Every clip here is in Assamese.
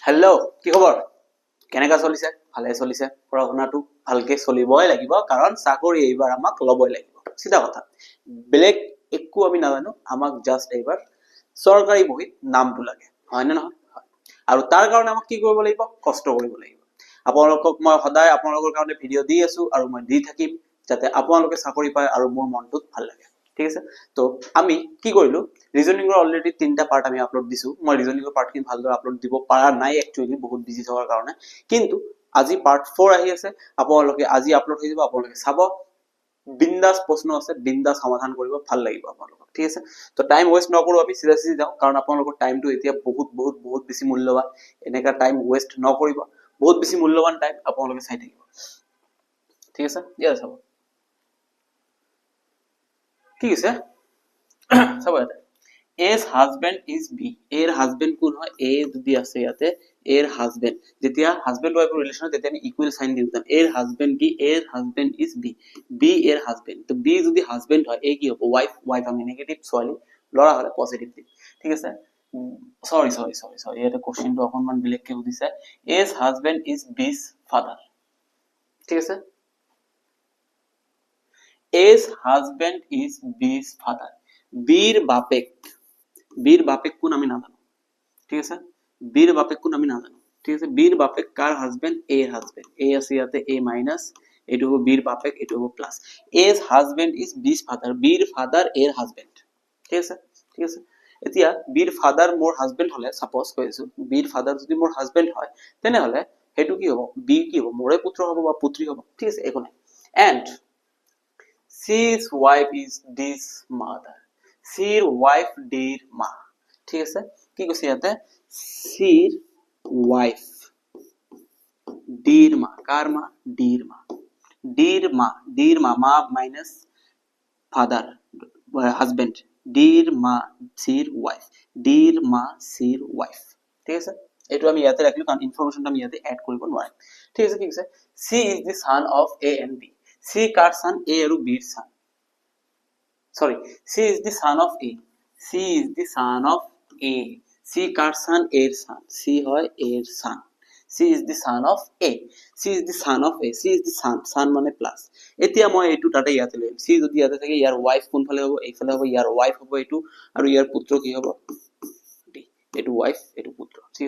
হেল্ল' কি খবৰ কেনেকা চলিছে ভালে চলিছে পঢ়া শুনাটো ভালকে চলিবই লাগিব কাৰণ চাকৰি এইবাৰ আমাক লবই লাগিব সিধা কথা বেলেগ একো আমি নাজানো আমাক জাস্ট এইবাৰ চৰকাৰী বহিত নামটো লাগে হয় না নহয় আৰু তাৰ কাৰণে আমাক কি কৰিব লাগিব কষ্ট কৰিব লাগিব আপোনালোকক মই সদায় আপোনালোকৰ কাৰণে ভিডিও দি আছো আৰু মই দি থাকিম যাতে আপোনালোকে চাকৰি পায় আৰু মোৰ মনটো ভাল লাগে ঠিক আছে তো আমি কি কৰিলো ৰিজনিংৰ অলৰেডি তিনটা পাৰ্ট আমি আপলোড দিছো মই ৰিজনিংৰ পাৰ্টখিনি ভালদৰে আপলোড দিব পাৰা নাই একচুয়ালি বহুত বিজি থকাৰ কাৰণে কিন্তু আজি পাৰ্ট 4 আহি আছে আপোনালোকে আজি আপলোড হৈ যাব আপোনালোকে চাব বিন্দাস প্ৰশ্ন আছে বিন্দাস সমাধান কৰিব ভাল লাগিব আপোনালোকক ঠিক আছে তো টাইম ওয়েস্ট নকৰো আমি সিধা সিধি যাও কাৰণ আপোনালোকৰ টাইমটো এতিয়া বহুত বেছি মূল্যৱান এনেকা টাইম ওয়েস্ট নকৰিব বহুত বেছি মূল্যৱান টাইম আপোনালোকে চাই থাকিব ঠিক আছে দিয়া চাব কি আছে চাব এটা A's husband is B এর হাজবেন্ড কোন হয় A যদি আছে ইয়াতে এর হাজবেন্ড যেতিয়া হাজবেন্ড ওয়াইফ রিলেশন তেতিয়া আমি ইকুয়াল সাইন দিতাম এর হাজবেন্ড কি এর হাজবেন্ড ইজ B B এর হাজবেন্ড তো B যদি হাজবেন্ড হয় A কি হবে ওয়াইফ ওয়াইফ আমি নেগেটিভ সরি লড়া হলে পজিটিভ দিম ঠিক আছে সরি এটা কোশ্চেনটো অকনমান বেলেগকে বুঝিছে A's husband is B's father ঠিক আছে A's husband is B's father বীর বাপেক কোন আমি না জানো ঠিক আছে বীর বাপেক কোন আমি না জানো ঠিক আছে বীর বাপেক কার হাজবেন্ড এ এর হাজবেন্ড এ আছে ইয়াতে এ মাইনাস এটু হবে বীর বাপেক এটু হবে প্লাস এস হাজবেন্ড ইজ বিস ফাদার বীর ফাদার এর হাজবেন্ড ঠিক আছে এতিয়া বীর ফাদার মোর হাজবেন্ড হলে সাপোজ কইছো বীর ফাদার যদি মোর হাজবেন্ড হয় তেনে হলে হেতু কি হ'ব বি কি হ'ব মোৰে পুত্ৰ হ'ব বা পুত্ৰী হ'ব ঠিক আছে একো নাই and C's wife is this mother C's wife dear মা ঠিক আছে কি কৈছে ইয়াতে C's wife dear মা কার মা dear মা minus father husband dear মা C's wife dear মা C's wife ঠিক আছে এটো আমি ইয়াতে রাখলো কারণ ইনফরমেশনটা আমি ইয়াতে এড কৰিব নোৱাৰিম ঠিক আছে কি কৈছে C is the son of A and B C car son A আৰু B ৰ son sorry C is the son of A C is the son of A C car son A ৰ son C হয় A ৰ son C is the son of A C is the son of A C is the son মানে প্লাস এতিয়া মই এটু তাতে ইয়াতে লম C যদি ইয়াতে থাকে ইয়াৰ ওয়াইফ কোন ফালে হ'ব এইফালে হ'ব ইয়াৰ ওয়াইফ হ'ব এটু আৰু ইয়াৰ পুত্ৰ কি হ'ব D এটু ওয়াইফ এটু পুত্ৰ ঠিক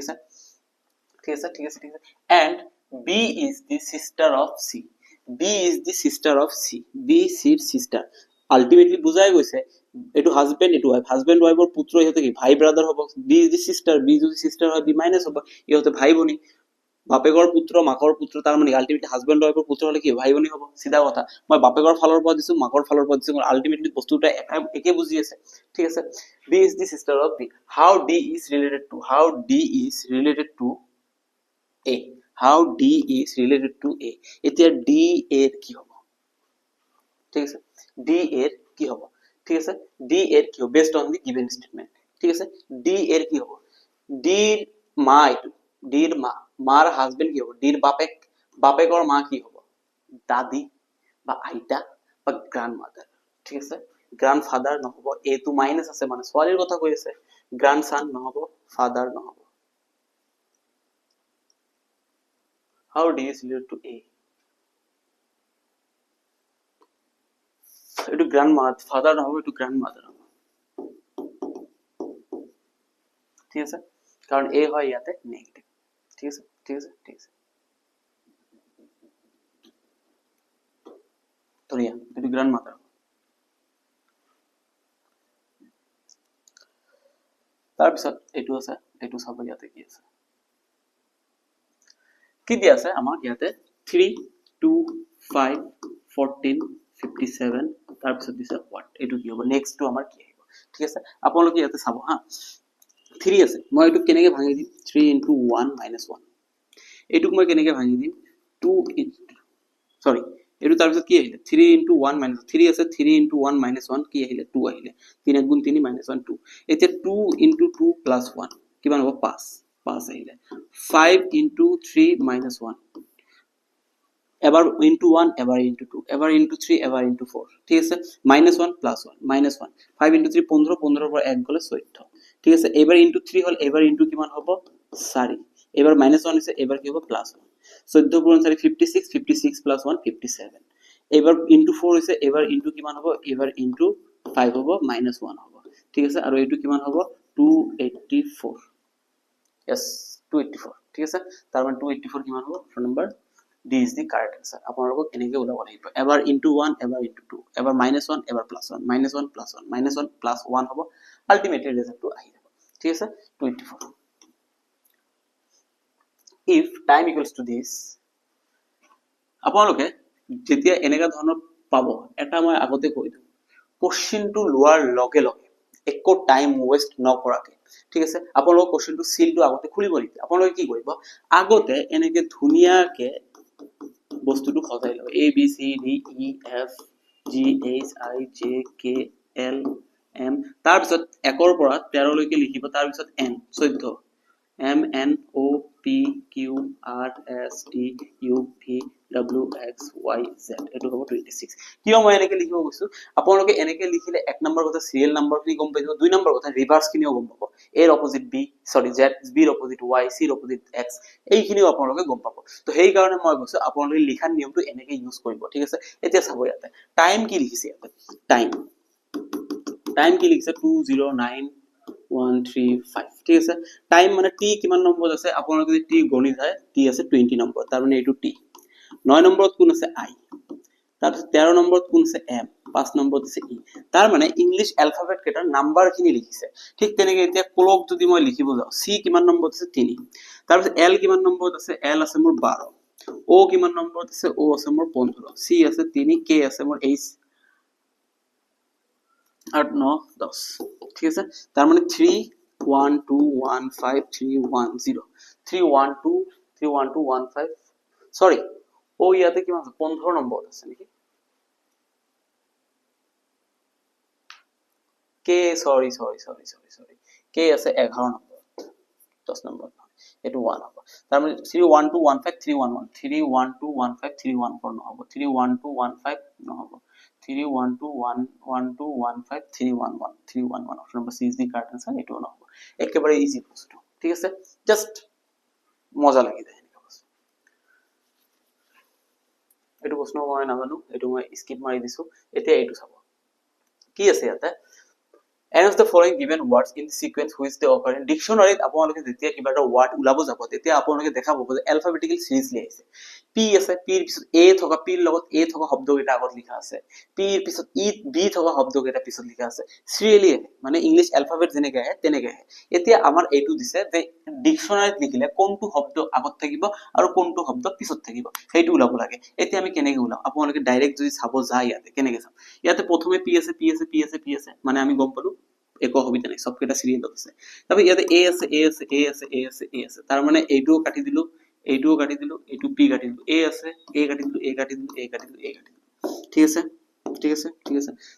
আছে and B is the sister of C B is the sister of C B C ৰ sister ultimately বুজাই গৈছে এটু হাজবেন্ড এটু ওয়াইফ হাজবেন্ড ওয়াইফৰ পুত্ৰ ইহতে কি ভাই ব্রাদার হ'ব B is the sister B যদি sister হয় B মাইনাস হ'ব ইহতে ভাই ভনী বাপেকৰ পুত্ৰ মাকৰ পুত্ৰ তাৰ মানে আলটিমেটলি হাজবেন্ড ওয়াইফৰ পুত্ৰ হলে কি ভাই ভনী হ'ব সিধা কথা মই বাপেকৰ ফালৰ পৰা দিছো মাকৰ ফালৰ পৰা দিছো আলটিমেটলি বস্তুটা একে বুজি আছে ঠিক আছে B is the sister of B how D is related to A how D is related to A এতিয়া D এর কি হবে ঠিক আছে D এর কি হবে ঠিক আছে D এর কি হবে based on the given statement ঠিক আছে D এর কি হবে D এর মা এটু D এর মা মার হাজবেন্ড কি হবে D এর বাপেকৰ মা কি হবে দাদি বা আইতা বা গ্ৰ্যান্ডমাদাৰ ঠিক আছে গ্ৰ্যান্ডফাদাৰ নহব এ টু মাইনাস আছে মানে ছোৱালীৰ কথা কৈ আছে গ্র্যান্ডসন নহব ফাদার নহব how D is related to A এটু গ্র্যান্ডমাদার ফাদার নহব এটু গ্র্যান্ডমাদার হ'ব ঠিক আছে কারণ A হয় ইয়াতে নেগেটিভ ঠিক আছে ধরিয়া এটু গ্র্যান্ডমাদার তাৰ পিছত এটু আছে এটু চাব ইয়াতে কি আছে কি দিয়া আছে আমাক ইয়াতে 3 2 5 14 57 তাৰ পিছত দিছে what এটু কি হ'ব নেক্সট টু আমাৰ কি আহিব ঠিক আছে আপোনালোকে ইয়াতে চাব হা 3 আছে মই এটু কেনেকৈ ভাঙি দিম 3 into 1 minus 1 এটুক মই কেনেকৈ ভাঙি দিম 2 সরি এটু তাৰ পিছত কি আহিলে 3 into 1 minus 3 আছে 3 into 1 minus 1 কি আহিলে 2 আহিলে 3 গুণ 3 minus 1 2 এতিয়া 2 into 2 plus 1 কিমান হ'ব 5 আহিলে 5 into 3 minus 1 এবাৰ into 1 এবাৰ into 2 এবাৰ into 3 এবাৰ into 4 ঠিক আছে -1 plus 1 -1 5 into 3 15 15 পৰা 1 গলে 14 ঠিক আছে এবাৰ into 3 হল এবাৰ into কিমান হ'ব 4 এবাৰ -1 হৈছে এবাৰ কি হ'ব +1 14 পূৰণ 4 56 56 + 1 57 এবাৰ ইনটু 4 হৈছে এবাৰ ইনটু কিমান হ'ব এবাৰ ইনটু 5 হ'ব -1 হ'ব ঠিক আছে আৰু এইটো কিমান হ'ব 284 yes 284 ঠিক আছে তাৰ মানে 284 কিমান হ'ব option number D is the correct answer আপোনালোকক এনেকৈ ওলাব লাগিব এবাৰ ইনটু 1 এবাৰ ইনটু 2 এবাৰ -1 এবাৰ +1 -1 +1 -1 +1 হ'ব আলটিমেটলি ৰিজাল্টটো আহি যাব ঠিক আছে 24 if time equals to this আপোনালোকে যেতিয়া এনেকা ধৰণৰ পাব এটা মই আগতে কৈ দিওঁ কোশ্চেনটো লোৱাৰ লগে লগে একো টাইম ওয়েস্ট নকৰাকে ঠিক আছে আপোনালোক কোশ্চেনটো সিলটো আগতে খুলিব নিদিয়ে আপোনালোকে কি কৰিব আগতে এনেকে ধুনিয়াকে বস্তুটো সজাই লয় A B C D E F G H I J K L M তাৰ পিছত 1 ৰ পৰা 13 লৈকে লিখিব তাৰ পিছত N 14 M N O P Q R S T U V W X Y Z এটো হ'ব 26 কিয় মই এনেকে লিখিব গৈছো আপোনালোকে এনেকে লিখিলে এক নম্বৰ কথা সিৰিয়াল নম্বৰ কি গম পাইছো দুই নম্বৰ কথা ৰিভাৰ্স কিনিও গম পাব A ৰ অপোজিট B সৰি Z B ৰ অপোজিট Y C ৰ অপোজিট X এইখিনিও আপোনালোকে গম পাব তো সেই কাৰণে মই কৈছো আপোনালোকে লিখাৰ নিয়মটো এনেকে ইউজ কৰিব ঠিক আছে এতিয়া চাব ইয়াতে টাইম কি লিখিছে ইয়াতে টাইম কি লিখিছে 209 ঠিক আছে টাইম মানে টি কিমান নম্বৰ আছে আপোনালোকে যদি টি গণি যায় টি আছে 20 নম্বৰ তাৰ মানে এটো টি 9 নম্বৰত কোন আছে আই তাৰপিছত 13 নম্বৰত কোন আছে এম 5 নম্বৰত আছে ই তাৰ মানে ইংলিশ অ্যালফাবেট কেটাৰ নাম্বাৰখিনি লিখিছে ঠিক তেনেকৈ এতিয়া ক্লক যদি মই লিখিব যাও সি কিমান নম্বৰত আছে 3 তাৰপিছত এল কিমান নম্বৰত আছে এল আছে মোৰ 12 ও কিমান নম্বৰত আছে ও আছে মোৰ 15 সি আছে 3 কে আছে মোৰ 8 8 9 10 ঠিক আছে তার মানে 3 1 2 1 5 3 1 0 3 1 2 3 1 2 1 5 সরি ও ইয়াতে কি আছে 15 নম্বৰ আছে নেকি কে সৰি কে আছে 11 নম্বৰ 10 নম্বৰ এটো 1 হ'ব তার মানে 3 1 2 1 5 3 1 1 3 1 2 1 5 3 1 4 নহব 3 1 2 1 5 নহব 3 1 2 1 1 2 1 5 3 1 1 3 1 1 option number C is the correct answer এটো নহব একেবারে ইজি প্রশ্ন ঠিক আছে জাস্ট মজা লাগি যায় এটো প্রশ্ন মই নাজানো এটো মই স্কিপ মাৰি দিছো এতিয়া এটো চাব কি আছে ইয়াতে Any of the following given words in the sequence which they occur in dictionary আপোনালোকে যেতিয়া কিবা এটা ওয়ার্ড উলাব যাব তেতিয়া আপোনালোকে দেখা পাব যে alphabetical সিরিজলি আছে p আছে p এর পিছত a থকা p এর লগত a থকা শব্দকেইটা আগত লিখা আছে p এর পিছত e b থকা শব্দকেইটা পিছত লিখা আছে সিরিয়ালি মানে ইংলিশ অ্যালফাবেট যেনেকৈ আহে তেনেকৈ আহে এতিয়া আমাৰ এইটো দিছে যে ডিকশনাৰীত লিখিলে কোনটো শব্দ আগত থাকিব আৰু কোনটো শব্দ পিছত থাকিব সেইটো উলাব লাগে এতিয়া আমি কেনেকৈ উলাম আপোনালোকে ডাইৰেক্ট যদি চাব যায় ইয়াতে কেনেকৈ চাম ইয়াতে প্ৰথমে p আছে মানে আমি গম পালো একো অসুবিধা নাই সবকেটা সিরিয়ালত আছে তবে ইয়াতে a আছে তার মানে এইটোও কাটি দিলো এইটোও কাটি দিলো এইটো p কাটি দিলো a আছে a কাটি দিলো ঠিক আছে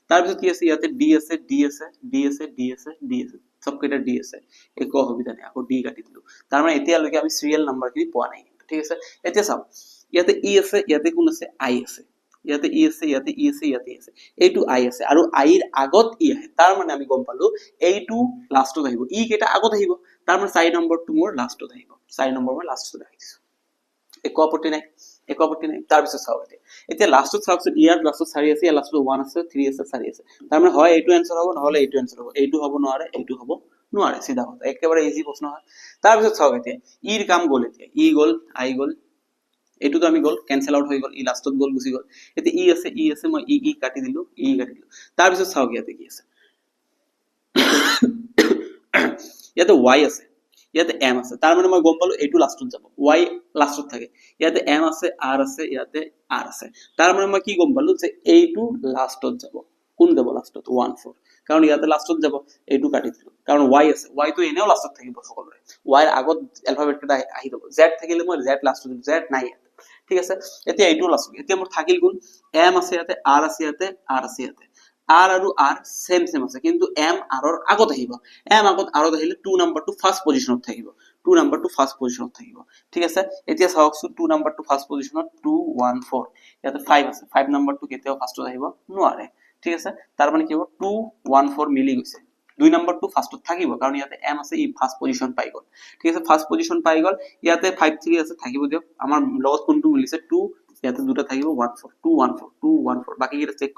তার পিছত কি আছে ইয়াতে d আছে সবকেটা d আছে একো অসুবিধা নাই আকৌ d কাটি দিলো তার মানে এতিয়া লৈকে আমি সিরিয়াল নাম্বাৰখিনি পোৱা নাই ঠিক আছে এতিয়া চাও ইয়াতে e আছে ইয়াতে কোন আছে i আছে ইয়াতে ই আছে এইটো আই আছে আৰু আই এৰ আগত ই আহে তাৰ মানে আমি গম পালো এইটো লাষ্টত আহিব ই কেটা আগত আহিব তাৰ মানে 4 নম্বৰটো মোৰ লাষ্টত আহিব 4 নম্বৰ মই লাষ্টত আহিছো একো আপত্তি নাই তাৰ পিছত চাও এতিয়া লাষ্টত চাওকচোন ইয়াৰ লাষ্টত 4 আছে ইয়াৰ লাষ্টত 1 আছে 3 আছে 4 আছে তাৰ মানে হয় এইটো आंसर হ'ব নহলে এইটো आंसर হ'ব এইটো হ'ব নোৱাৰে সিধা কথা একেবাৰে ইজি প্ৰশ্ন হয় তাৰ পিছত চাও এতিয়া ইৰ কাম গল এতিয়া ই গল আই গল এটো তো আমি গল ক্যান্সেল আউট হৈ গল ই লাষ্টত গল গুছি গল এতে ই আছে মই ই কাটি দিলো তাৰ পিছত চাও ইয়াতে কি আছে ইয়াতে y আছে ইয়াতে m আছে তাৰ মানে মই গম পালো এটো লাষ্টত যাব y লাষ্টত থাকে ইয়াতে m আছে r আছে ইয়াতে r আছে তাৰ মানে মই কি গম পালো যে এইটো লাষ্টত যাব কোন যাব লাষ্টত 1 4 কারণ ইয়াতে লাষ্টত যাব এইটো কাটি দিলো কারণ y আছে y তো এনেও লাষ্টত থাকিব সকলোৰে y এর আগত অ্যালফাবেটটা আহি যাব z থাকিলে মই z লাষ্টত দিলো z নাই ঠিক আছে এতিয়া এইটো লাষ্ট এতিয়া মোৰ থাকিল গুণ m আছে ইয়াতে r আছে ইয়াতে r আছে ইয়াতে r আৰু r সেম আছে কিন্তু m r ৰ আগত আহিব m আগত r আহিলে 2 নম্বৰটো ফাৰ্স্ট পজিশনত থাকিব 2 নম্বৰটো ফাৰ্স্ট পজিশনত থাকিব ঠিক আছে এতিয়া চাওকচোন 2 নম্বৰটো ফাৰ্স্ট পজিশনত 2 1 4 ইয়াতে 5 আছে 5 নম্বৰটো কেতিয়াও ফাৰ্স্টত আহিব নোৱাৰে ঠিক আছে তাৰ মানে কি হ'ব 2 1 4 মিলি গৈছে 2 নম্বৰটো ফাৰ্ষ্টত থাকিব কাৰণ ইয়াতে m আছে ই ফাৰ্ষ্ট পজিশন পাই গল ঠিক আছে ফাৰ্ষ্ট পজিশন পাই গল ইয়াতে 5 3 আছে থাকিব দিয়ক আমাৰ লগত কোনটো মিলিছে 2 ইয়াতে দুটা থাকিব 1 4 2 1 4 2 1 4 বাকি এটা চেক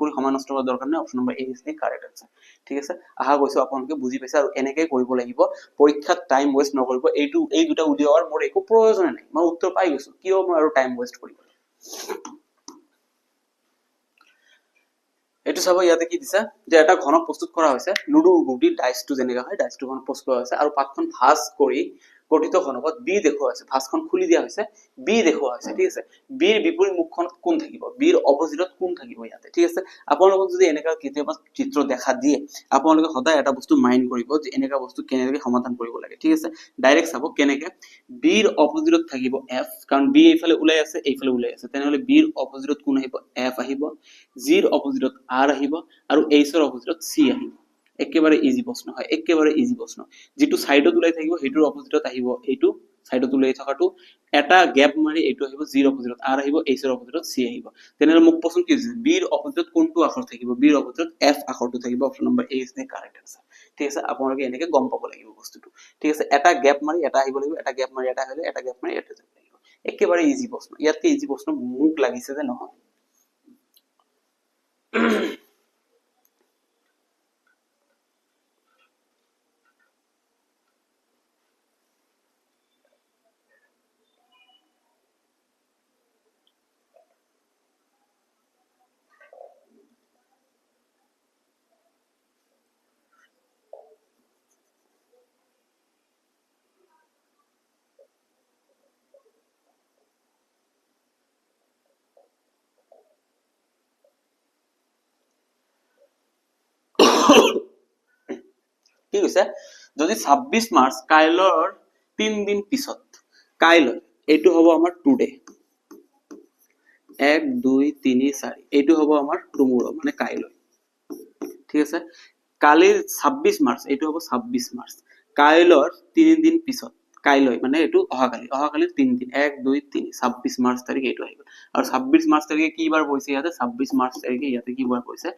কৰি সমান নষ্ট কৰাৰ দৰকাৰ নাই option number A is the correct answer ঠিক আছে আহা গৈছো আপোনালোকে বুজি পাইছে আৰু এনেকৈ কৰিব লাগিব পৰীক্ষাত টাইম ওয়েষ্ট নকৰিব এই দুটা উলিওৱাৰ মোৰ একো প্ৰয়োজন নাই মই উত্তৰ পাই গৈছো কিয় মই আৰু টাইম ওয়েষ্ট কৰিব এটো চাব ইয়াতে কি দিছে যে এটা ঘনক প্ৰস্তুত কৰা হৈছে লুডু গুটি ডাইসটো যেনেকা হয় ডাইসটো ঘনক প্ৰস্তুত কৰা হৈছে আৰু পাতখন ভাঁজ কৰি গঠিত ঘনকত বি দেখুৱা হৈছে ভাঁজখন খুলি দিয়া হৈছে বি দেখুৱা হৈছে ঠিক আছে বিৰ বিপৰীত মুখখন কোন থাকিব বিৰ অপোজিটত কোন থাকিব ইয়াতে ঠিক আছে আপোনালোকক যদি এনেকা কেতিয়াবা চিত্ৰ দেখা দিয়ে আপোনালোকে সদায় এটা বস্তু মাইন্ড কৰিব যে এনেকা বস্তু কেনেকৈ সমাধান কৰিব লাগে ঠিক আছে ডাইৰেক্ট চাব কেনেকৈ বিৰ অপোজিটত থাকিব এফ কাৰণ বি এইফালে ওলাই আছে তেনেহলে বিৰ অপোজিটত কোন আহিব এফ আহিব জিৰ অপোজিটত আৰ আহিব আৰু এইচৰ অপোজিটত সি আহিব একেবাৰে ইজি প্ৰশ্ন হয় একেবাৰে ইজি প্ৰশ্ন যেটো সাইডত ওলাই থাকিব হেতুৰ অপোজিটত আহিব এইটো সাইডত ওলাই থকাটো এটা গ্যাপ মাৰি এইটো আহিব জিৰ অপোজিটত আৰ আহিব এইচৰ অপোজিটত সি আহিব তেনেহলে মোক প্ৰশ্ন কি হৈছে বিৰ অপোজিটত কোনটো আখৰ থাকিব বিৰ অপোজিটত এফ আখৰটো থাকিব option number A is the correct answer ঠিক আছে আপোনালোকে এনেকৈ গম পাব লাগিব বস্তুটো ঠিক আছে এটা গ্যাপ মাৰি এটা আহিব লাগিব এটা গ্যাপ মাৰি এটা আহিলে এটা গ্যাপ মাৰি এটা যাব লাগিব একেবাৰে ইজি প্ৰশ্ন ইয়াতে ইজি প্ৰশ্ন মোক লাগিছে যে নহয় কি কৈছে যদি 26 মাৰ্চ কাইলৰ 3 দিন পিছত কাইলৈ এইটো হ'ব আমাৰ টুডে 1 2 3 4 এইটো হ'ব আমাৰ টুমৰো মানে কাইলৈ ঠিক আছে কালি 26 মাৰ্চ এইটো হ'ব 26 মাৰ্চ কাইলৰ 3 দিন পিছত কাইলৈ মানে এইটো অহাকালি 3 দিন 1 2 3 26 মাৰ্চ তাৰিখে এইটো আহিব আৰু 26 মাৰ্চ তাৰিখে কি বাৰ পৰিছে ইয়াতে 26 মাৰ্চ তাৰিখে ইয়াতে কি বাৰ পৰিছে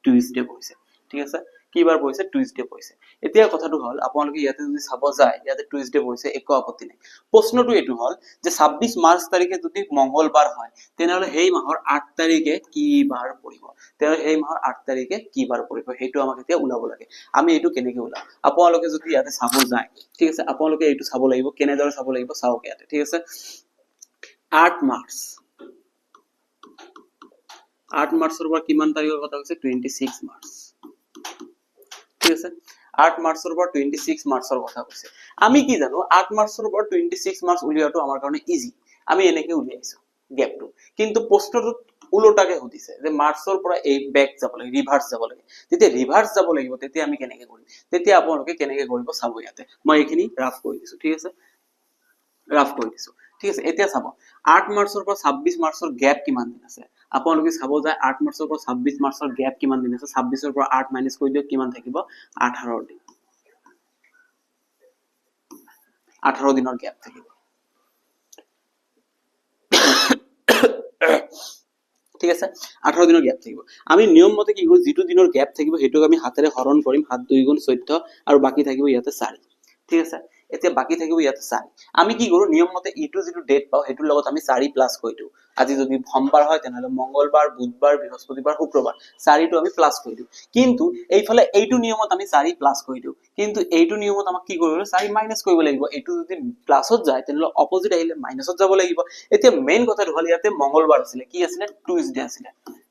টুইসডে পৰিছে ঠিক আছে কি বাৰ পৰিছে টুইসডে পৰিছে এতিয়া কথাটো হল আপোনালোকে ইয়াতে যদি চাব যায় ইয়াতে টুইসডে পৰিছে একো আপত্তি নাই প্ৰশ্নটো এটো হল যে 26 মাৰ্চ তাৰিখে যদি মঙ্গলবাৰ হয় তেনেহলে সেই মাহৰ 8 তাৰিখে কি বাৰ পৰিব তেনেহলে সেই মাহৰ 8 তাৰিখে কি বাৰ পৰিব হেতু আমাক এতিয়া উলাব লাগে আমি এটো কেনেকৈ উলাম আপোনালোকে যদি ইয়াতে চাব যায় ঠিক আছে আপোনালোকে এটো চাব লাগিব কেনেদৰে চাব লাগিব চাওক ইয়াতে ঠিক আছে 8 মাৰ্চ 8 মাৰ্চৰ পৰা কিমান তাৰিখৰ কথা কৈছে 26 মাৰ্চ ঠিক আছে 8 মাৰ্চৰ পৰা 26 মাৰ্চৰ কথা কৈছে আমি কি জানো 8 মাৰ্চৰ পৰা 26 মাৰ্চ উলিয়াটো আমাৰ কাৰণে ইজি আমি এনেকৈ উলিয়াইছো গ্যাপটো কিন্তু প্ৰশ্নটো উল্টাকে সুধিছে যে মাৰ্চৰ পৰা এই ব্যাক যাব লাগে ৰিভাৰ্স যাব লাগে তেতিয়া ৰিভাৰ্স যাব লাগিব তেতিয়া আমি কেনেকৈ কৰিম তেতিয়া আপোনালোকে কেনেকৈ কৰিব চাব ইয়াতে মই এইখিনি ৰাফ কৰি দিছো ঠিক আছে ৰাফ কৰি দিছো ঠিক আছে এতিয়া চাব 8 মাৰ্চৰ পৰা 26 মাৰ্চৰ গ্যাপ কিমান দিন আছে আপোনালোকে চাব যায় 8 মাৰ্চৰ পৰা 26 মাৰ্চৰ গ্যাপ কিমান দিন আছে 26 ৰ পৰা 8 মাইনাস কৰি দিয়ক কিমান থাকিব 18 দিন 18 দিনৰ গ্যাপ থাকিব ঠিক আছে 18 দিনৰ গ্যাপ থাকিব আমি নিয়ম মতে কি কৰো যেটো দিনৰ গ্যাপ থাকিব হেতুক আমি হাতেৰে হৰণ কৰিম 7 2 গুণ 14 আৰু বাকি থাকিব ইয়াতে 4 ঠিক আছে এতিয়া বাকি থাকিব ইয়াতে 4 আমি কি কৰো নিয়ম মতে ইটো যেটো ডেট পাও হেতুৰ লগত আমি 4 প্লাস কৰি দিও আজি যদি সোমবাৰ হয় তেনেহলে মঙ্গলবাৰ বুধবাৰ বৃহস্পতিবাৰ শুক্ৰবাৰ 4টো আমি প্লাস কৰি দিও কিন্তু এইফালে এইটো নিয়মত আমি 4 প্লাস কৰি দিও কিন্তু এইটো নিয়মত আমাক কি কৰিব 4 মাইনাস কৰিব লাগিব এইটো যদি প্লাসত যায় তেনেহলে অপোজিট আহিলে মাইনাসত যাব লাগিব এতিয়া মেইন কথাটো হল ইয়াতে মঙ্গলবাৰ আছিল কি আছিল টুইসডে আছিল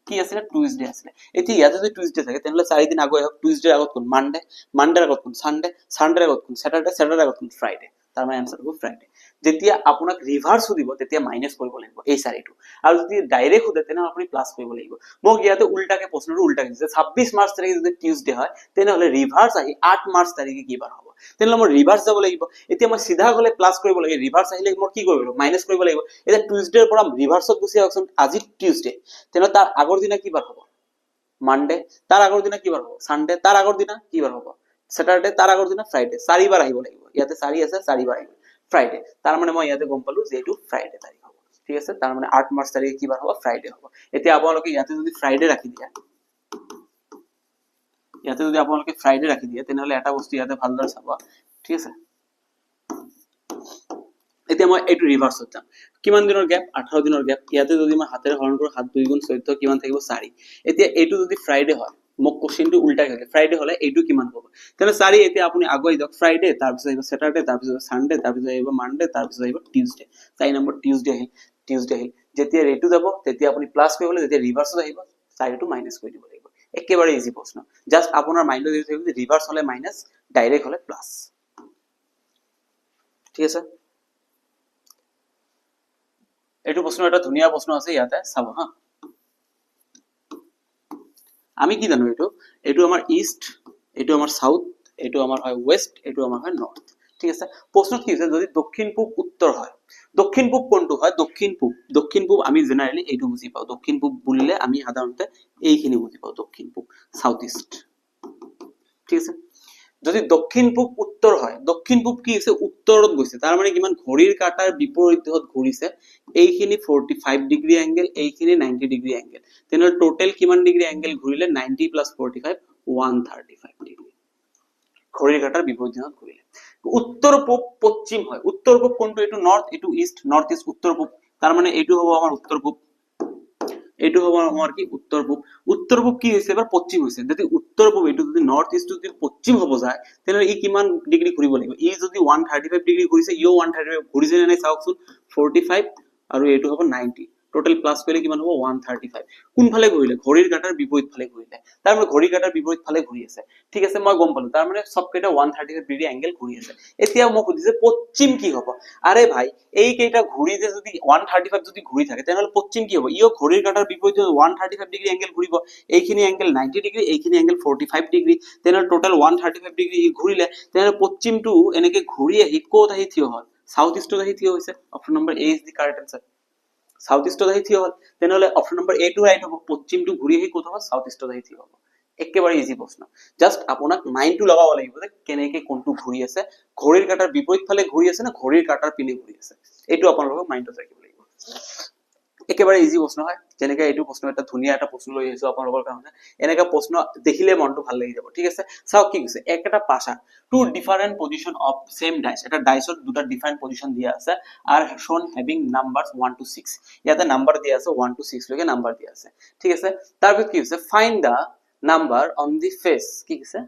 কি আছিল টুইসডে আছিল এতিয়া ইয়াতে যদি টুইসডে থাকে তেনেহলে 4 দিন আগে টুইসডে আগত কোন মানডে মানডেৰ আগত কোন সানডে সানডেৰ আগত কোন স্যাটাৰডে স্যাটাৰডেৰ আগত কোন ফ্ৰাইডে তাৰ মানে आंसर হ'ব ফ্ৰাইডে যেতিয়া আপোনাক ৰিভাৰ্স দিব তেতিয়া মাইনাস কৰিব লাগিব এই 4টো আৰু যদি ডাইৰেক্ট হতে তেনেহলে আপুনি প্লাস কৰিব লাগিব মোক ইয়াতে উল্টাকে প্ৰশ্নটো উল্টাকে দিছে 26 মাৰ্চ তাৰিখে যদি টিউজডে হয় তেনেহলে ৰিভাৰ্স আহি 8 মাৰ্চ তাৰিখে কি বাৰ হ'ব তেনেহলে মই ৰিভাৰ্স যাব লাগিব এতিয়া মই সিধা গলে প্লাস কৰিব লাগে ৰিভাৰ্স আহিলে মই কি কৰিব মাইনাস কৰিব লাগিব এটা টুইসডেৰ পৰা ৰিভাৰ্সত গুছি আহকচোন আজি টিউজডে তেনেহলে তাৰ আগৰ দিনা কি বাৰ হ'ব মানডে তাৰ আগৰ দিনা কি বাৰ হ'ব সানডে তাৰ আগৰ দিনা কি বাৰ হ'ব স্যাটাৰডে তাৰ আগৰ দিনা ফ্ৰাইডে 4 বাৰ আহিব লাগিব ইয়াতে 4 আছে 4 বাৰ আহিব ফ্ৰাইডে তাৰ মানে মই ইয়াতে গম পালো যে এটো ফ্ৰাইডে তাৰিখ হ'ব ঠিক আছে তাৰ মানে 8 মাৰ্চ তাৰিখে কি বাৰ হ'ব ফ্ৰাইডে হ'ব এতিয়া আপোনালোকে ইয়াতে যদি ফ্ৰাইডে ৰাখি দিয়া ইয়াতে যদি আপোনালোকে ফ্ৰাইডে ৰাখি দিয়ে তেনেহলে এটা বস্তু ইয়াতে ভালদৰে চাবা ঠিক আছে এতিয়া মই এইটো ৰিভাৰ্সত যাম কিমান দিনৰ গ্যাপ 18 দিনৰ গ্যাপ ইয়াতে যদি মই হাতেৰে হৰণ কৰো 7 2 গুণ 14 কিমান থাকিব 4 এতিয়া এইটো যদি ফ্ৰাইডে হয় মোক কোশ্চেনটো উল্টা গলে ফ্ৰাইডে হলে এইটো কিমান হ'ব তেনে 4 এতিয়া আপুনি আগুৱাই যাওক ফ্ৰাইডে তাৰ পিছত আহিব স্যাটাৰডে তাৰ পিছত সানডে তাৰ পিছত আহিব মানডে তাৰ পিছত আহিব টিউজডে 4 নম্বৰ টিউজডে আহিল যেতিয়া ৰেটটো যাব তেতিয়া আপুনি প্লাস কৰিবলে যেতিয়া ৰিভাৰ্সত আহিব 4 টো মাইনাস কৰি দিব লাগিব একেবাৰে ইজি প্ৰশ্ন জাস্ট আপোনাৰ মাইন্ডত দি থাকিব যে ৰিভাৰ্স হলে মাইনাস ডাইৰেক্ট হলে প্লাস ঠিক আছে এইটো প্ৰশ্ন এটা ধুনীয়া প্ৰশ্ন আছে ইয়াতে চাব হা আমি কি জানো এইটো আমাৰ ইষ্ট এইটো আমাৰ সাউথ এইটো আমাৰ হয় ওয়েস্ট এইটো আমাৰ হয় নর্থ ঠিক আছে প্রশ্নত কি আছে যদি দক্ষিণ পূব উত্তর হয় দক্ষিণ পূব কোনটো হয় দক্ষিণ পূব আমি জেনারেলি এইটো বুজি পাও দক্ষিণ পূব বুলিলে আমি সাধাৰণতে এইখিনি বুজি পাও দক্ষিণ পূব সাউথ ইষ্ট ঠিক আছে যদি দক্ষিণ পূব উত্তৰ হয় দক্ষিণ পূব কি আছে উত্তৰত গৈছে তাৰ মানে কিমান ঘড়ীৰ কাটাৰ বিপৰীত দিশত ঘূৰিছে এইখিনি 45 ডিগ্ৰী এংগেল এইখিনি 90 ডিগ্ৰী এংগেল তেনে টোটাল কিমান ডিগ্ৰী এংগেল ঘূৰিলে 90 + 45 135 ডিগ্ৰী ঘড়ীৰ কাটাৰ বিপৰীত দিশত ঘূৰিলে উত্তৰ পূব পশ্চিম হয় উত্তৰ পূব কোনটো এটো নৰ্থ এটো ইষ্ট নৰ্থ ইষ্ট উত্তৰ পূব তাৰ মানে এইটো হ'ব আমাৰ উত্তৰ পূব এইটো হ'ব আমাৰ কি উত্তৰ পূব কি হৈছে এবাৰ পশ্চিম হৈছে যদি উত্তৰ পূব এইটো যদি নৰ্থ ইষ্ট যদি পশ্চিম হ'ব যায় তেনে ই কিমান ডিগ্ৰী ঘূৰিব লাগিব ই যদি 135 ডিগ্ৰী ঘূৰিছে ইও 135 ঘূৰিছে নে নাই চাওকচোন 45 আৰু এইটো হ'ব 90 টোটাল প্লাস কৰিলে কিমান হ'ব 135 কোনফালে ঘূৰিলে ঘড়ীৰ কাটাৰ বিপৰীত ফালে ঘূৰিলে তাৰ মানে ঘড়ীৰ কাটাৰ বিপৰীত ফালে ঘূৰি আছে ঠিক আছে মই গম পালো তাৰ মানে সবকেইটা 135 ডিগ্ৰী এংগেল ঘূৰি আছে এতিয়া মই সুধিছে পশ্চিম কি হ'ব আৰে ভাই এই কেইটা ঘূৰি যে যদি 135 যদি ঘূৰি থাকে তেনেহলে পশ্চিম কি হ'ব ইও ঘড়ীৰ কাটাৰ বিপৰীত 135 ডিগ্ৰী এংগেল ঘূৰিব এইখিনি এংগেল 90 ডিগ্ৰী এইখিনি এংগেল 45 ডিগ্ৰী তেনেহলে টোটাল 135 ডিগ্ৰী ঘূৰিলে তেনেহলে পশ্চিমটো এনেকে ঘূৰি আহি ক'ত আহি থিয় হ'ল সাউথ ইষ্টত আহি থিয় হৈছে option number A is the correct answer south ইষ্টত আহি থিয় হ'ল তেনেহলে অপচন নম্বৰ এ টো ৰাইট হ'ব পশ্চিমটো ঘূৰি আহি ক'ত হ'ব সাউথ ইষ্টত আহি থিয় হ'ব একেবাৰে ইজি প্ৰশ্ন জাস্ট আপোনাক মাইন্ডটো লগাব লাগিব যে কেনেকে কোনটো ঘূৰি আছে ঘড়ীৰ কাটাৰ বিপৰীত ফালে ঘূৰি আছে না ঘড়ীৰ কাটাৰ পিনে ঘূৰি আছে এইটো আপোনালোকক মাইন্ডত ৰাখিব লাগিব একেবাৰে ইজি প্ৰশ্ন হয় যেনেকৈ এইটো প্ৰশ্ন এটা ধুনীয়া এটা প্ৰশ্ন লৈ আহিছো আপোনালোকৰ কাৰণে এনেকা প্ৰশ্ন দেখিলে মনটো ভাল লাগি যাব ঠিক আছে চাওক কি কৈছে একটা পাশা two different position of same dice এটা ডাইসৰ দুটা ডিফারেন্ট পজিশন দিয়া আছে আর শোন হ্যাভিং নাম্বারস 1 to 6 ইয়াতে নাম্বার দিয়া আছে 1 to 6 লৈকে নাম্বার দিয়া আছে ঠিক আছে তাৰপিছত কি হৈছে find the number on the face কি কৈছে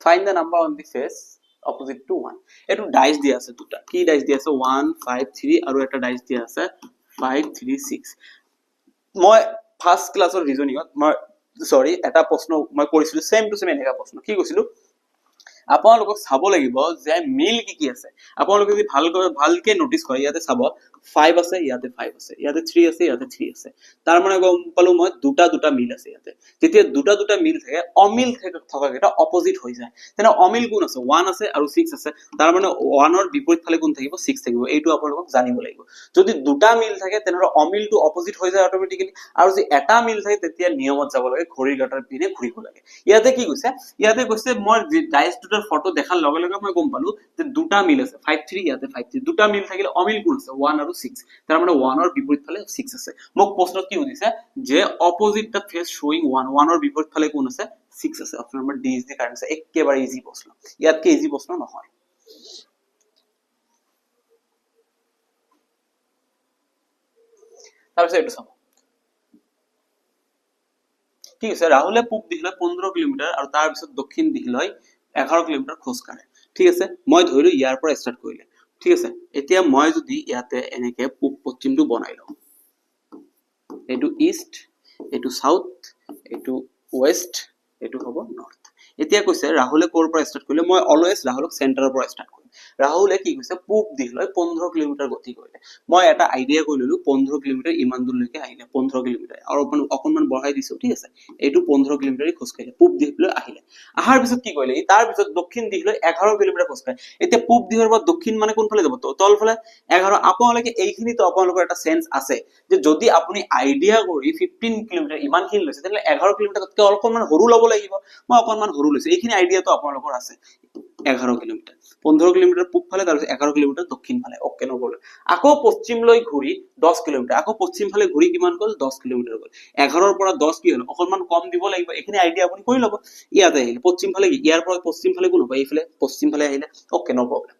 find the number on the face opposite to 1 এটো ডাইস দিয়া আছে দুটা কি ডাইস দিয়া আছে 1 5 3 আৰু এটা ডাইস দিয়া আছে 5 3 6 মই ফাৰ্স্ট ক্লাসৰ ৰিজনিংত মই সৰি এটা প্ৰশ্ন মই কৰিছিলো সেম টু সেম এনেকা প্ৰশ্ন কি কৈছিলো আপোনালোকক চাব লাগিব যে মিল কি আছে আপোনালোকে যদি ভালকে নোটিস কৰে ইয়াতে চাব 5 আছে ইয়াতে 5 আছে ইয়াতে 3 আছে ইয়াতে 3 আছে তাৰ মানে গম পালো মই দুটা মিল আছে ইয়াতে যেতিয়া দুটা মিল থাকে অমিল থকা এটা অপোজিট হৈ যায় তেনে অমিল কোন আছে 1 আছে আৰু 6 আছে তাৰ মানে 1 ৰ বিপৰীত ফালে কোন থাকিব 6 থাকিব এইটো আপোনালোকক জানিব লাগিব যদি দুটা মিল থাকে তেনে অমিলটো অপোজিট হৈ যায় অটোমেটিক্যালি আৰু যদি এটা মিল থাকে তেতিয়া নিয়মত যাব লাগে ঘড়ীৰ কাটাৰ পিনে ঘূৰিব লাগে ইয়াতে কি কৈছে মই ডাইস দুটাৰ ফটো দেখাৰ লগে লগে মই গম পালো যে দুটা মিল আছে 5 3 ইয়াতে 5 3 দুটা মিল থাকিলে অমিল কোন আছে 1 আৰু 6 তাৰ মানে 1 ৰ বিপৰীত ফালে 6 আছে মোক প্ৰশ্নত কি সুধিছে যে অপোজিট দা ফেস শোইং 1 ৰ বিপৰীত ফালে কোন আছে 6 আছে option number D is the correct answer একেবাৰে ইজি প্ৰশ্ন ইয়াতকে ইজি প্ৰশ্ন নহয় তাৰপিছত এইটো চাব ঠিক আছে ৰাহুলে পূব দিশলৈ 15 কিলোমিটাৰ আৰু তাৰ পিছত দক্ষিণ দিশলৈ 11 কিলোমিটাৰ খোজ কাঢ়ে ঠিক আছে মই ধৰিলো ইয়াৰ পৰা স্টাৰ্ট কৰিলে ঠিক আছে এতিয়া মই যদি ইয়াতে এনেকে পূব পশ্চিমটো বনাই লওঁ এইটো ইষ্ট এইটো সাউথ এইটো ওয়েস্ট এইটো হ'ব নর্থ এতিয়া কৈছে ৰাহুলে কোৰ পৰা স্টাৰ্ট কৰিলে মই অলৱেজ ৰাহুলক সেন্টাৰৰ পৰা স্টাৰ্ট কৰিম ৰাহুলে কি কৈছে পূব দিশলৈ 15 কিলোমিটাৰ গতি কৰিলে মই এটা আইডিয়া কৰি ললো 15 কিলোমিটাৰ ইমান দূৰলৈকে আহিলে 15 কিলোমিটাৰ আৰু অকনমান বঢ়াই দিছো ঠিক আছে এইটো 15 কিলোমিটাৰ খোজ কাঢ়িলে পূব দিশলৈ আহিলে আহাৰ পিছত কি কৰিলে তাৰ পিছত দক্ষিণ দিশলৈ 11 কিলোমিটাৰ খোজ কাঢ়ে এতিয়া পূব দিশৰ পৰা দক্ষিণ মানে কোনফালে যাব তলফালে 11 আপোনালোকে এইখিনি তো আপোনালোকৰ এটা সেন্স আছে যে যদি আপুনি আইডিয়া কৰি 15 কিলোমিটাৰ ইমানখিনি লৈছে তেনে 11 কিলোমিটাৰতকৈ অলপমান সৰু ল'ব লাগিব মই অকনমান সৰু লৈছো এইখিনি আইডিয়া তো আপোনালোকৰ আছে 11 কিলোমিটাৰ 15 কিলোমিটাৰ পূব ফালে তাৰপিছত 11 কিলোমিটাৰ দক্ষিণ ফালে ওকে নো প্ৰব্লেম আকৌ পশ্চিমলৈ ঘূৰি 10 কিলোমিটাৰ আকৌ পশ্চিম ফালে ঘূৰি কিমান গ'ল 10 কিলোমিটাৰ গ'ল 11 পৰা 10 কি হ'ল অকণমান কম দিব লাগিব এইখিনি আইডিয়া আপুনি কৰি ল'ব ইয়াতে আহিলে পশ্চিম ফালে ইয়াৰ পৰা পশ্চিম ফালে কোন হ'ব এইফালে পশ্চিম ফালে আহিলে ওকে নো প্ৰব্লেম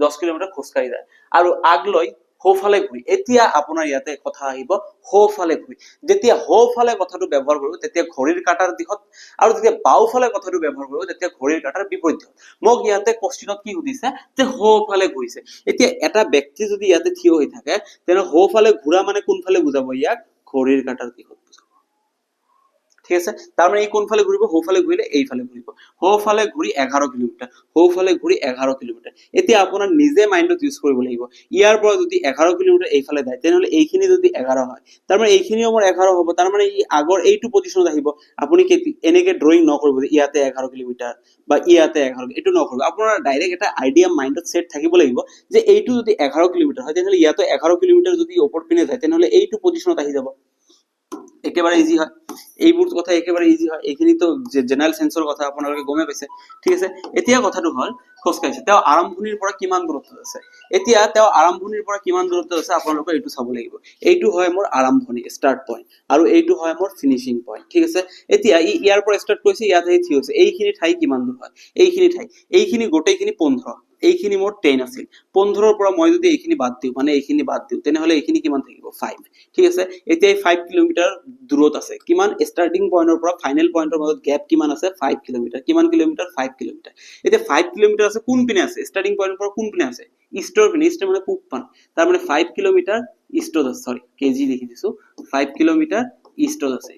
10 কিলোমিটাৰ খোজকাঢ়ি যায় আৰু আগলৈ সোঁফালে ঘূৰি এতিয়া আপোনাৰ ইয়াতে কথা আহিব সোঁফালে ঘূৰি যেতিয়া সোঁফালে কথাটো ব্যৱহাৰ কৰিব তেতিয়া ঘড়ীৰ কাঁটাৰ দিশত আৰু যেতিয়া বাওঁফালে কথাটো ব্যৱহাৰ কৰিব তেতিয়া ঘড়ীৰ কাঁটাৰ বিপৰীত দিশত মোক ইয়াতে কোশ্চিনত কি সুধিছে যে সোঁফালে ঘূৰিছে এতিয়া এটা ব্যক্তি যদি ইয়াতে থিয় হৈ থাকে তেনে সোঁফালে ঘূৰা মানে কোনফালে বুজাব ইয়াক ঘড়ীৰ কাঁটাৰ দিশত বুজাব ঠিক আছে তাৰ মানে এই কোনফালে ঘূৰিব সোঁফালে ঘূৰিলে এইফালে ঘূৰিব সোঁফালে ঘূৰি 11 কিলোমিটাৰ সোঁফালে ঘূৰি 11 কিলোমিটাৰ এতিয়া আপোনাৰ নিজে মাইন্ডত ইউজ কৰিব লাগিব ইয়াৰ পৰা যদি 11 কিলোমিটাৰ এইফালে যায় তেনেহলে এইখিনি যদি 11 হয় তাৰ মানে এইখিনিও মোৰ 11 হ'ব তাৰ মানে ই আগৰ এইটো পজিশনত আহিব আপুনি এনেকে ড্ৰয়িং নকৰিব যে ইয়াতে 11 কিলোমিটাৰ বা ইয়াতে 11 এইটো নকৰিব আপোনাৰ ডাইৰেক্ট এটা আইডিয়া মাইন্ডত সেট থাকিব লাগিব যে এইটো যদি 11 কিলোমিটাৰ হয় তেনেহলে ইয়াতে 11 কিলোমিটাৰ যদি ওপৰ পিনে যায় তেনেহলে এইটো পজিশনত আহি যাব একেবাৰে ইজি হয় এইবোৰ কথা একেবাৰে ইজি হয় এইখিনি তো জেনাৰেল সেন্সৰ কথা আপোনালোকে গমে পাইছে ঠিক আছে এতিয়া কথাটো হল খোজকাঢ়িছে তেওঁ আৰম্ভণিৰ পৰা কিমান দূৰত্বত আছে এতিয়া তেওঁ আৰম্ভণিৰ পৰা কিমান দূৰত্বত আছে আপোনালোকে এইটো চাব লাগিব এইটো হয় মোৰ আৰম্ভণি স্টাৰ্ট পইণ্ট আৰু এইটো হয় মোৰ ফিনিশিং পইণ্ট ঠিক আছে এতিয়া ইয়াৰ পৰা স্টাৰ্ট কৰিছে ইয়াতে থিয় হৈছে এইখিনি ঠাই কিমান দূৰ হয় এইখিনি গোটেইখিনি 15 এইখিনি মোৰ 10 আছিল 15 পৰা মই যদি এইখিনি বাদ দিও মানে এইখিনি বাদ দিও তেনেহলে এইখিনি কিমান থাকিব 5 ঠিক আছে এতিয়া 5 কিলোমিটাৰ দূৰত আছে কিমান স্টাৰ্টিং পইণ্টৰ পৰা ফাইনেল পইণ্টৰ মাজত গ্যাপ কিমান আছে 5 কিলোমিটাৰ কিমান কিলোমিটাৰ 5 কিলোমিটাৰ এতিয়া 5 কিলোমিটাৰ আছে কোন পিনে আছে স্টাৰ্টিং পইণ্টৰ পৰা কোন পিনে আছে ইষ্টৰ পিনে ইষ্ট মানে পূব পান তাৰ মানে 5 কিলোমিটাৰ ইষ্টত আছে সৰি কেজি লিখি দিছো 5 কিলোমিটাৰ ইষ্টত আছে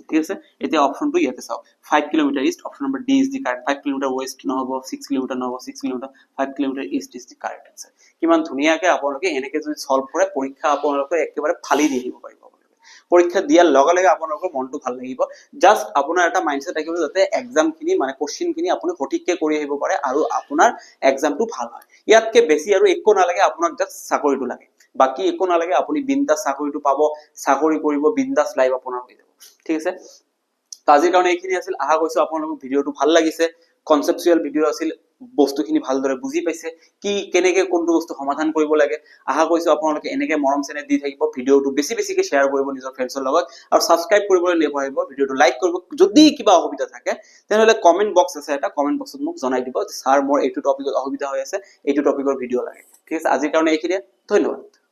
ঠিক আছে এতিয়া অপশনটো ইয়াতে চাও 5 kilometre east option number D is the correct 5 kilometre West নহব 6 কিলোমিটাৰ নহব 6 kilometre 5 kilometre east is the correct answer কিমান ধুনিয়াকে আপোনালোকে এনেকে যদি সলভ কৰে পৰীক্ষা আপোনালোকে একেবাৰে ফালি দি আহিব পাৰিব পৰীক্ষা দিয়াৰ লগে লগে আপোনালোকৰ মনটো ভাল লাগিব জাস্ট আপোনাৰ এটা মাইন্ডসেট থাকিব যাতে এক্সাম খিনি মানে কোশ্চেন খিনি আপুনি সঠিককে কৰি আহিব পাৰে আৰু আপোনাৰ এক্সামটো ভাল হয় ইয়াতকে বেছি আৰু একো নালাগে আপোনাক জাস্ট চাকৰিটো লাগে বাকি একো নালাগে আপুনি বিন্দাস চাকৰিটো পাব চাকৰি কৰিব বিন্দাস লাইফ আপোনাৰ হৈ যাব ঠিক আছে তো আজিৰ কাৰণে এইখিনি আছিল আশা কৰিছো আপোনালোকৰ ভিডিওটো ভাল লাগিছে কনসেপচুৱেল ভিডিও আছিল বস্তুখিনি ভালদৰে বুজি পাইছে কি কেনেকে কোনটো বস্তু সমাধান কৰিব লাগে আশা কৰিছো আপোনালোকে এনেকে মৰম চেনে দি থাকিব ভিডিওটো বেছি বেছিকে শেয়াৰ কৰিব নিজৰ ফ্ৰেণ্ডছৰ লগত আৰু সাবস্ক্ৰাইব কৰিবলৈ নেপাহৰিব ভিডিওটো লাইক কৰিব যদি কিবা অসুবিধা থাকে তেনেহলে কমেন্ট বক্স আছে এটা কমেন্ট বক্সত মোক জনাই দিব স্যাৰ মোৰ এইটো টপিকত অসুবিধা হৈ আছে এইটো টপিকৰ ভিডিও লাগে ঠিক আছে আজিৰ কাৰণে এইখিনিয়ে ধন্যবাদ